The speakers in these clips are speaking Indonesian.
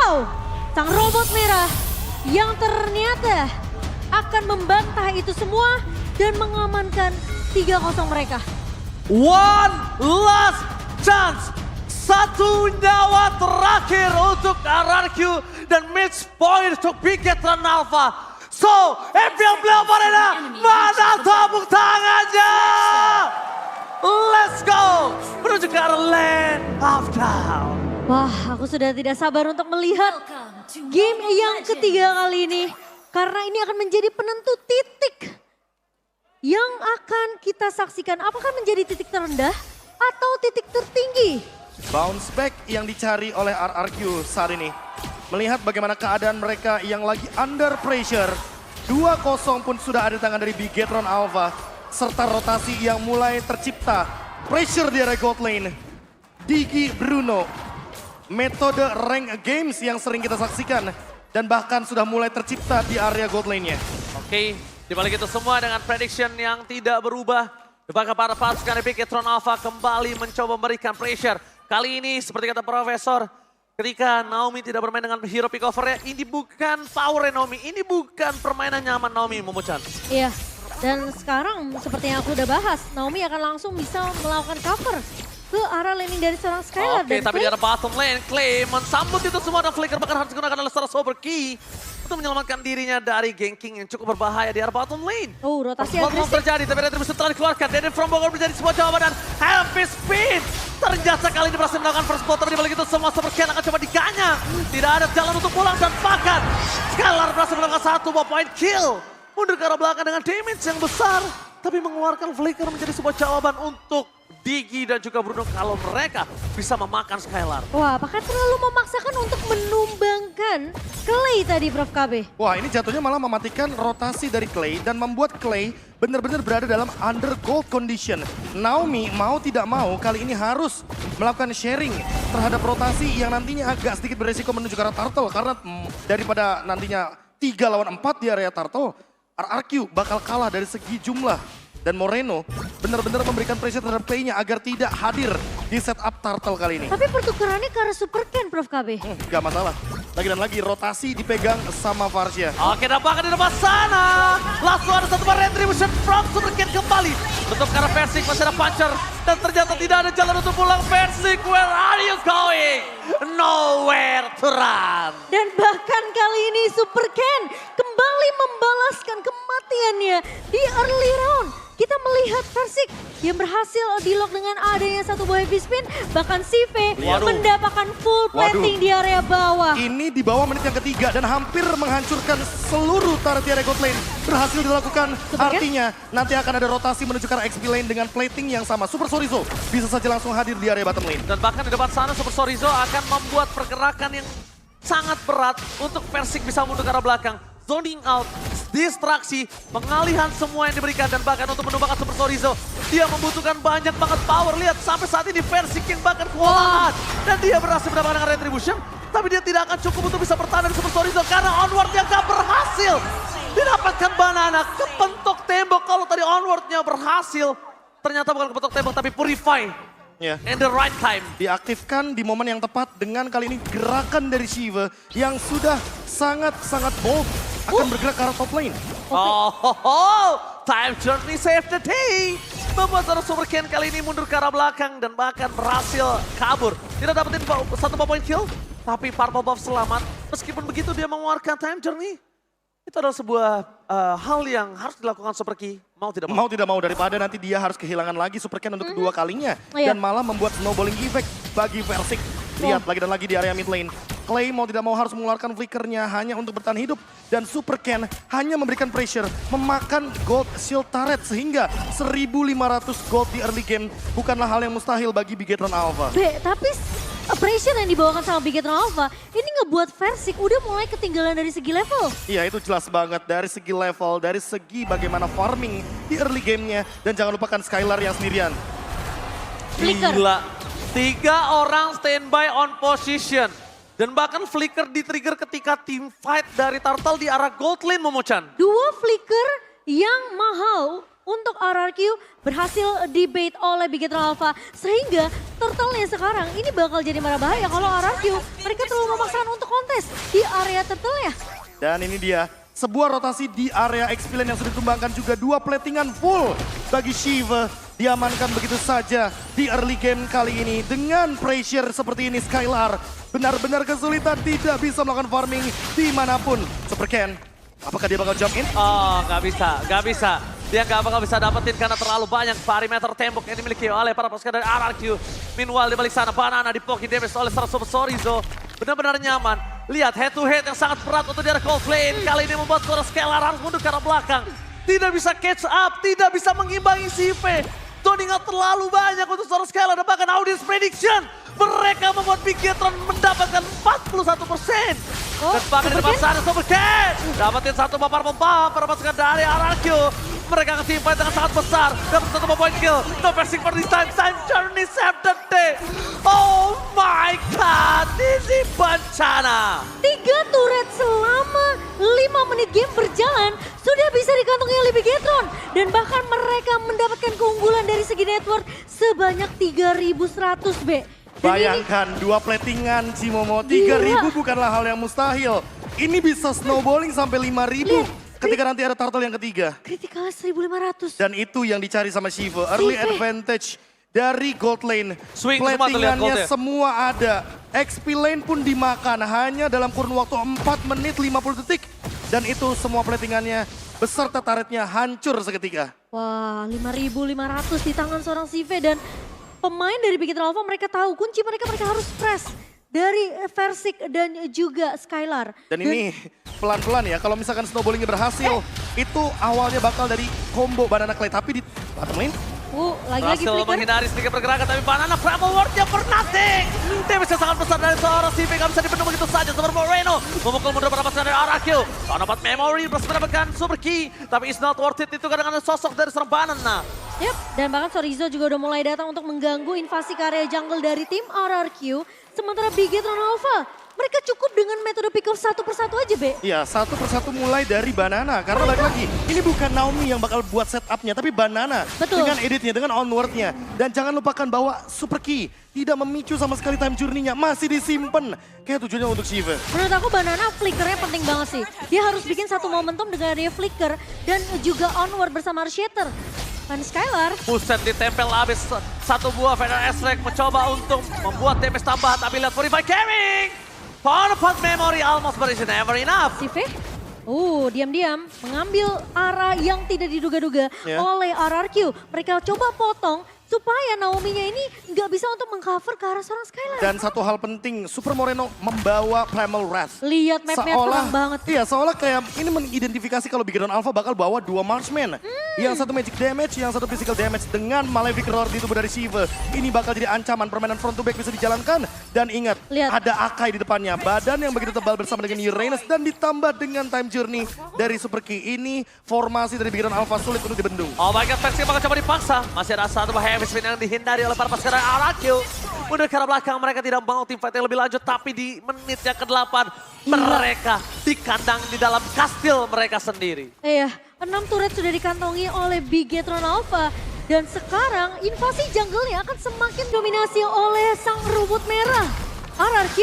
Wow, sang robot merah yang ternyata akan membantah itu semua dan mengamankan 3-0 mereka. One last chance. Satu nyawa terakhir untuk RRQ dan match point untuk Bigetron Alpha. So, FPL Playoff Arena, mana tepuk tangannya? Let's go menuju ke arah land of down. Wah, aku sudah tidak sabar untuk melihat game yang ketiga kali ini. Karena ini akan menjadi penentu titik yang akan kita saksikan. Apakah menjadi titik terendah atau titik tertinggi? Bounce back yang dicari oleh RRQ saat ini. Melihat bagaimana keadaan mereka yang lagi under pressure. 2-0 pun sudah ada di tangan dari Bigetron Alpha. Serta rotasi yang mulai tercipta. Pressure di area gold lane. Digi Bruno. Metode rank games yang sering kita saksikan. Dan bahkan sudah mulai tercipta di area gold lane-nya. Oke, dibalik itu semua dengan prediction yang tidak berubah. Bahkan para pasukan Bigetron Alpha kembali mencoba memberikan pressure. Kali ini seperti kata Profesor, ketika Naomi tidak bermain dengan hero pick overnya, ini bukan power Naomi, ini bukan permainan nyaman Naomi, Momochan. Iya, dan sekarang seperti yang aku udah bahas, Naomi akan langsung bisa melakukan cover ke arah laning dari seorang Skylar. Oke, tapi di arah bottom lane, Clay mensambut itu semua dan Flicker bahkan harus digunakan oleh seorang Sober Key untuk menyelamatkan dirinya dari ganking yang cukup berbahaya di arah bottom lane. Oh, rotasi Mau agresif. terjadi, tapi retribusi telah dikeluarkan. Danny from Bogor menjadi sebuah jawaban dan happy speed. Ternyata kali ini berhasil melakukan first blood, tapi dibalik itu semua Super Ken akan coba diganyang. Tidak ada jalan untuk pulang dan bahkan Skylar berhasil melakukan 1 point kill. Mundur ke arah belakang dengan damage yang besar. Tapi mengeluarkan Flicker menjadi sebuah jawaban untuk Digi dan juga Bruno kalau mereka bisa memakan Skylar. Wah, apakah terlalu memaksakan untuk menumbangkan Clay tadi, Prof. KB? Wah, ini jatuhnya malah mematikan rotasi dari Clay dan membuat Clay benar-benar berada dalam under gold condition. Naomi mau tidak mau kali ini harus melakukan sharing terhadap rotasi yang nantinya agak sedikit beresiko menuju ke arah Turtle. Karena daripada nantinya 3 lawan 4 di area Turtle, RRQ bakal kalah dari segi jumlah. Dan Moreno benar-benar memberikan pressure terhadap Clay-nya agar tidak hadir di setup Turtle kali ini. Tapi pertukarannya ke arah Super Ken, Prof. KB. Gak masalah. Lagi dan lagi rotasi dipegang sama Varsha. Oke, nampaknya di depan sana. Langsung ada satu retribution from Super Ken kembali. Untuk ke arah Versik masih ada puncher. Dan ternyata tidak ada jalan untuk pulang. Versik, where are you going? Nowhere to run. Dan bahkan kali ini Super Ken kembali membalaskan kematiannya di early round. Kita melihat Versik yang berhasil di-lock dengan adanya satu buah heavy spin. Bahkan Sive mendapatkan full plating di area bawah. Ini di bawah menit yang ketiga dan hampir menghancurkan seluruh turret di area gold lane. Berhasil dilakukan, artinya nanti akan ada rotasi menuju ke arah XP lane dengan plating yang sama. Super Sorizo bisa saja langsung hadir di area bottom lane. Dan bahkan di depan sana Super Sorizo akan membuat pergerakan yang sangat berat untuk Versik bisa mundur ke arah belakang. Zoning out, distraksi, pengalihan semua yang diberikan dan bahkan untuk menumbangkan Super Sorizo. Dia membutuhkan banyak banget power. Lihat sampai saat ini Versik yang bahkan kewalahan. Dan dia berhasil mendapatkan retribution. Tapi dia tidak akan cukup untuk bisa bertahan dari Super Sorizo karena onwardnya gak berhasil. Didapatkan banana, kepentok tembok. Kalau tadi onwardnya berhasil, ternyata bukan kepentok tembok tapi purify. Ya. In the right time. Diaktifkan di momen yang tepat dengan kali ini gerakan dari Shiva yang sudah sangat-sangat bold. Akan bergerak ke arah top lane. Time journey save the day. Membuat seorang Super Ken kali ini mundur ke arah belakang dan bahkan berhasil kabur. Tidak dapetin 1 point kill, tapi Purple Buff selamat. Meskipun begitu dia mengeluarkan time journey. Itu adalah sebuah hal yang harus dilakukan Super Key. Mau tidak mau. Mau tidak mau daripada nanti dia harus kehilangan lagi Super Ken untuk kedua kalinya. Dan malah membuat snowballing effect bagi Versik. Lihat lagi dan lagi di area mid lane. Clay mau tidak mau harus mengeluarkan flickernya hanya untuk bertahan hidup. Dan Super Ken hanya memberikan pressure, memakan gold shield turret sehingga 1.500 gold di early game bukanlah hal yang mustahil bagi Bigetron Alpha. Tapi pressure yang dibawakan sama Bigetron Alpha ini ngebuat Versik udah mulai ketinggalan dari segi level. Iya itu jelas banget dari segi level, dari segi bagaimana farming di early gamenya. Dan jangan lupakan Skylar yang sendirian. Flicker. Gila, 3 orang standby on position. Dan bahkan Flicker di-trigger ketika team fight dari Turtle di arah gold lane, Momochan. 2 flicker yang mahal untuk RRQ berhasil debate oleh Bigetron Alpha. Sehingga Turtle-nya sekarang ini bakal jadi marah bahaya kalau RRQ mereka terlalu memaksakan untuk kontes di area turtle ya. Dan ini dia, sebuah rotasi di area X-Pillen yang sudah ditumbangkan juga 2 platingan full bagi Shiva. Diamankan begitu saja di early game kali ini. Dengan pressure seperti ini Skylar benar-benar kesulitan, tidak bisa melakukan farming dimanapun. Super Ken, apakah dia bakal jump in? Oh, nggak bisa. Dia nggak bakal bisa dapetin karena terlalu banyak perimeter tembok yang dimiliki oleh para pasukan dari RRQ. Meanwhile di balik sana Banana dipoki damage oleh Super Sorizo. Benar-benar nyaman. Lihat head to head yang sangat berat untuk dari Coldplay. Kali ini membuat suara Skylar harus mundur ke arah belakang. Tidak bisa catch up, tidak bisa mengimbangi CV. Zoning out terlalu banyak untuk suara Skylar dan bahkan audience prediction. Mereka membuat Bigetron mendapatkan 41%. Dan bahkan di depan sana Super Ken dapetin satu papar pompa para pasukan dari RRQ. Mereka nge-teamfight dengan sangat besar. Dapat satu point kill. No passing for this time. Time journey save the day. Oh my god, ini bencana. 3 turret selama 5 menit game berjalan sudah bisa dikantongi oleh Bigetron. Dan bahkan mereka mendapatkan keunggulan dari segi network sebanyak 3.100 B. Dan Bayangkan 2 platingan Cimomo, 3.000 bukanlah hal yang mustahil. Ini bisa snowballing sampai 5.000 ketika nanti ada turtle yang ketiga. kritikalnya 1.500. Dan itu yang dicari sama Shiva, early advantage dari gold lane. Swing semua terlihat Platingannya gold ya. semua ada. XP lane pun dimakan hanya dalam kurun waktu 4 menit 50 detik. Dan itu semua platingannya beserta turretnya hancur seketika. Wah, 5.500 di tangan seorang CV dan pemain dari Bigetron Alpha mereka tahu kunci mereka harus press dari Versik dan juga Skylar. Dan ini pelan-pelan ya, kalau misalkan snowballingnya berhasil, itu awalnya bakal dari combo Banana Clay. Tapi di bottom lane, Lagi-lagi Berhasil flicker. menghindari sedikit pergerakan tapi Banana Primal Wardnya for nothing. Damage-nya sangat besar dari seorang CV, gak bisa dibendung begitu saja. Super Moreno memukul mundur para pasukan dari RRQ. Kalau dapat memory, berhasil mendapatkan super key. Tapi it's not worth it itu dengan sosok dari seorang Banana. Yap, dan bahkan Sorizo juga udah mulai datang untuk mengganggu invasi ke area jungle dari tim RRQ. Sementara Bigetron Alpha, mereka cukup dengan metode pick off satu persatu aja, Be. ya satu persatu mulai dari Banana. Karena balik lagi, ini bukan Naomi yang bakal buat setupnya, tapi Banana. Betul. Dengan editnya, dengan onwardnya. Dan jangan lupakan bahwa super key tidak memicu sama sekali time journey-nya. Masih disimpan. Kayak tujuannya untuk Shiva. Menurut aku Banana flickernya penting banget sih. Dia harus bikin satu momentum dengan dia flicker dan juga onward bersama Shatter. Dan Skylar, Buset ditempel habis satu buah Feather S-Rank mencoba untuk membuat damage tambahan. Tapi lihat Purify Gaming. Powerful memory almost but it's never enough. CV, diam-diam mengambil arah yang tidak diduga-duga Ya. oleh RRQ. Mereka coba potong supaya Naomi-nya ini nggak bisa untuk mengcover ke arah seorang Skylar. Dan satu hal penting, Super Moreno membawa Primal Wrath. Lihat map-nya terang banget. Iya, seolah kayak ini mengidentifikasi kalau Bigetron Alpha bakal bawa 2 marksman. Yang satu magic damage, yang satu physical damage dengan Malefic Roar di tubuh dari Shiva. Ini bakal jadi ancaman, permainan front to back bisa dijalankan. Dan ingat, Lihat. ada Akai di depannya. Badan yang begitu tebal bersama dengan Uranus dan ditambah dengan time journey dari Super Key. Ini formasi dari Bigetron Alpha sulit untuk dibendung. Oh my god, Versik bakal coba dipaksa. Masih ada satu heavy spin yang dihindari oleh para pasukan RRQ. Mundur ke arah belakang, mereka tidak mau tim fight yang lebih lanjut. Tapi di menit yang ke-8, mereka di kandang di dalam kastil mereka sendiri. Iya, 6 turret sudah dikantongi oleh Bigetron Alpha. Dan sekarang invasi jungle-nya akan semakin dominasi oleh sang rumput merah. RRQ,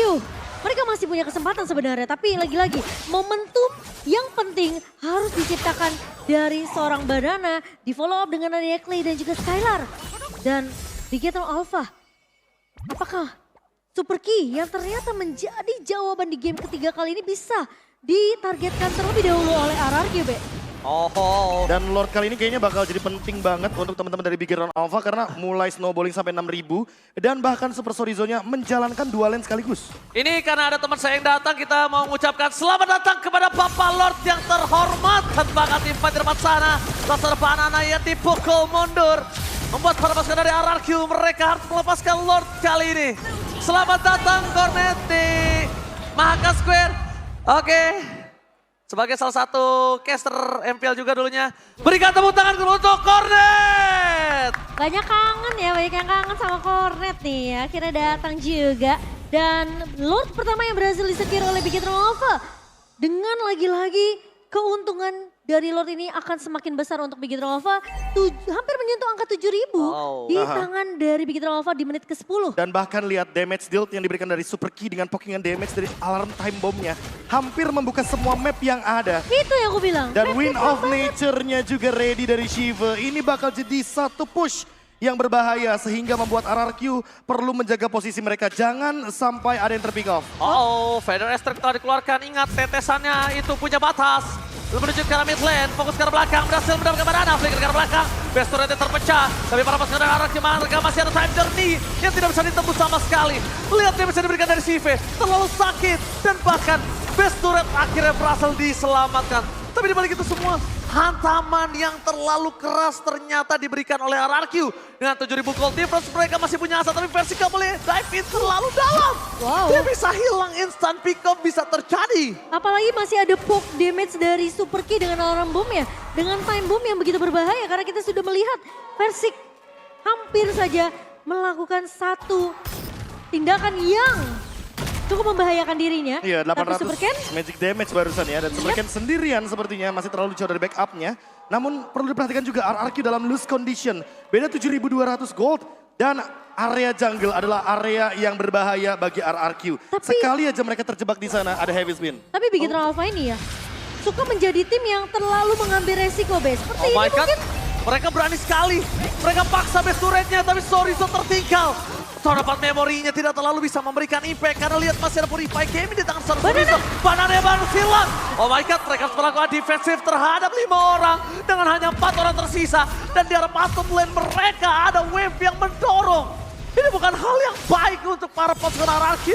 mereka masih punya kesempatan sebenarnya. Tapi lagi-lagi, momentum yang penting harus diciptakan dari seorang Banana. Di follow up dengan adanya Clay dan juga Skylar. Dan Bigetron Alpha, apakah Super Key yang ternyata menjadi jawaban di game ketiga kali ini bisa ditargetkan terlebih dahulu oleh RRQ, Be? Oh. Dan Lord kali ini kayaknya bakal jadi penting banget untuk teman-teman dari Bigetron Alpha karena mulai snowballing sampai 6.000 dan bahkan Super Sorizo-nya menjalankan 2 lane sekaligus. Ini karena ada teman saya yang datang, kita mau mengucapkan selamat datang kepada Bapak Lord yang terhormat. Dan bahkan tim fight di depan sana, Laser Banana yang dipukul mundur. Membuat para pasukan dari RRQ mereka harus melepaskan Lord kali ini. Selamat datang Cornet di Mahaka Square. Oke. Sebagai salah satu caster MPL juga dulunya. Berikan tepuk tangan untuk Cornet. Banyak kangen ya, banyak yang kangen sama Cornet nih ya. Akhirnya datang juga. Dan Lord pertama yang berhasil disecure oleh Bigetron Alpha. Dengan lagi-lagi keuntungan dari Lord ini akan semakin besar untuk Big Hero Alpha. Hampir menyentuh angka 7.000 Oh. di tangan dari Big Hero Alpha di menit ke-10. Dan bahkan lihat damage dealt yang diberikan dari Super Key dengan pokingan damage dari alarm time bomb-nya. Hampir membuka semua map yang ada. Itu yang aku bilang. Dan Map Wind keren of banget. Nature-nya juga ready dari Shiva. Ini bakal jadi satu push yang berbahaya sehingga membuat RRQ perlu menjaga posisi mereka. Jangan sampai ada yang terpick off. Oh, Vader Extract telah dikeluarkan. Ingat tetesannya itu punya batas. Menuju ke arah mid lane, fokus ke arah belakang, berhasil mendapatkan banana, flicker ke arah belakang. Best turretnya terpecah, tapi para pasukan RRQ mereka masih ada time journey yang tidak bisa ditembus sama sekali. Lihat damage yang diberikan dari Sive, terlalu sakit. Dan bahkan best turret akhirnya berhasil diselamatkan. Tapi dibalik itu semua, hantaman yang terlalu keras ternyata diberikan oleh RRQ. Dengan 7.000 gold difference mereka masih punya asa, tapi versi gak boleh dive in terlalu dalam. Wow. Dia bisa hilang, instant pick up bisa terjadi. Apalagi masih ada poke damage dari Super Key dengan alarm bomb ya. Dengan time bomb yang begitu berbahaya karena kita sudah melihat Versik hampir saja melakukan satu tindakan yang cukup membahayakan dirinya. Iya, Tapi 800 Super Ken magic damage barusan ya. Dan Super Ken sendirian sepertinya masih terlalu jauh dari backupnya. Namun perlu diperhatikan juga RRQ dalam loose condition. Beda 7.200 gold. Dan area jungle adalah area yang berbahaya bagi RRQ. Tapi- Sekali aja mereka terjebak di sana ada heavy spin. Tapi Big Hero Alpha ini ya suka menjadi tim yang terlalu mengambil resiko, Bes. Seperti Oh ini my god, mungkin mereka berani sekali. Mereka paksa best turretnya, tapi Sorizo tertinggal. Soal dapat memorinya tidak terlalu bisa memberikan impact karena lihat masih ada Purify Gaming di tangan Sorizo. Banana baru silang. Oh my god, mereka harus melakukan defensif terhadap 5 orang dengan hanya 4 orang tersisa. Dan di arah bottom lane mereka ada wave yang mendorong. Ini bukan hal yang baik untuk para pasukan RRQ.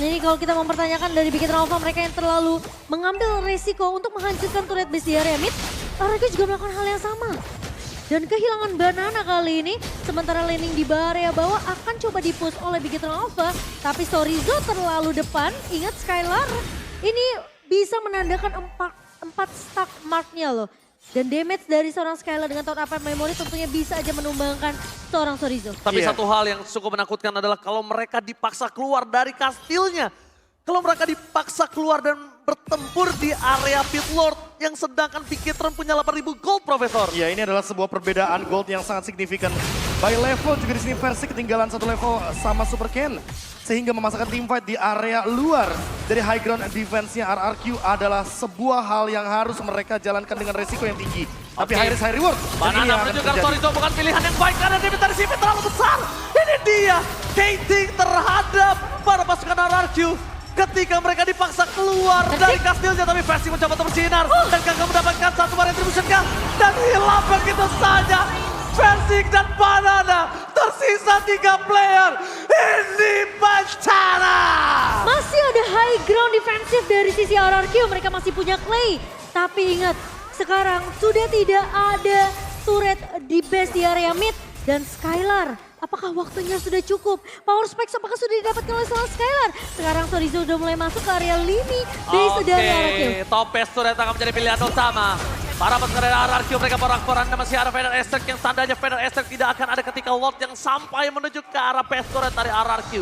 ini kalau kita mempertanyakan dari Big Hero Alpha mereka yang terlalu mengambil resiko untuk menghancurkan turret base di area mid. RRQ juga melakukan hal yang sama. Dan kehilangan banana kali ini, sementara laning di area bawah akan coba dipush oleh Big Hero Alpha. Tapi Sorizo terlalu depan, ingat Skylar, ini bisa menandakan 4 stack marknya loh. Dan damage dari seorang Skylar dengan top up memory tentunya bisa aja menumbangkan seorang Sorizo. Tapi Iya. satu hal yang cukup menakutkan adalah kalau mereka dipaksa keluar dari kastilnya. Kalau mereka dipaksa keluar dan bertempur di area pit lord yang sedangkan Pikitron punya 8.000 gold, Profesor. Ya, ini adalah sebuah perbedaan gold yang sangat signifikan. By level juga di sini versi ketinggalan satu level sama Super Ken. Sehingga memasakkan teamfight di area luar dari high ground defense-nya RRQ adalah sebuah hal yang harus mereka jalankan dengan resiko yang tinggi. Tapi Oke. high risk high reward. Dan ini Banana yang akan menunjukkan terjadi. Sorizo bukan pilihan yang baik karena damage dari Sivir terlalu besar. Ini dia, hating terhadap para pasukan RRQ. Ketika mereka dipaksa keluar dari kastilnya, tapi versi mencoba untuk bersinar. Dan gagal mendapatkan satu bar retribution kah? Dan hilang begitu saja. Versik dan Banana tersisa 3 player. Ini bencana. Masih ada high ground defensif dari sisi RRQ, mereka masih punya Clay. Tapi ingat, sekarang sudah tidak ada turret di base di area mid. Dan Skylar, apakah waktunya sudah cukup? Power spikes apakah sudah didapatkan oleh seorang Skylar? Sekarang Sorizo sudah mulai masuk ke area lini base dari RRQ. Top best turret akan menjadi pilihan utama. Para pasukan dari RRQ mereka porak-poran dan masih ada Vader Extract yang tandanya Vader Extract tidak akan ada ketika Lord yang sampai menuju ke arah best turret dari RRQ.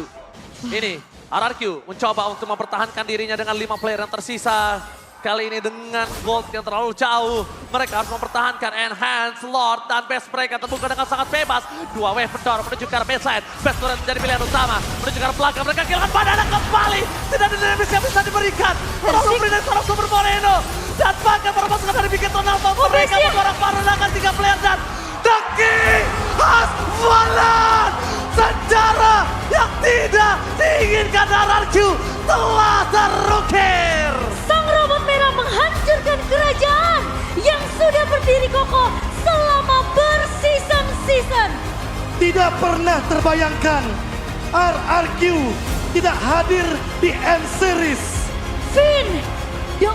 Ini RRQ mencoba untuk mempertahankan dirinya dengan 5 player yang tersisa. Kali ini dengan gold yang terlalu jauh. Mereka harus mempertahankan Enhance, Lord, dan base mereka terbuka dengan sangat bebas. 2 wave mendorong menuju ke arah baseline. Best turret menjadi pilihan utama. Menuju ke arah belakang, mereka kehilangan Banana kembali. Tidak ada damage yang bisa diberikan. Terlalu beri dari seorang Super Moreno. Dan bahkan para pasukan dari Big Hero Alpha mereka memporak-porandakan 3 player dan The King has fallen. Sejarah yang tidak diinginkan RRQ telah terukir. Sang robot merah menghancurkan kerajaan yang sudah berdiri kokoh selama berseason-season. Tidak pernah terbayangkan RRQ tidak hadir di N-Series. Finn, the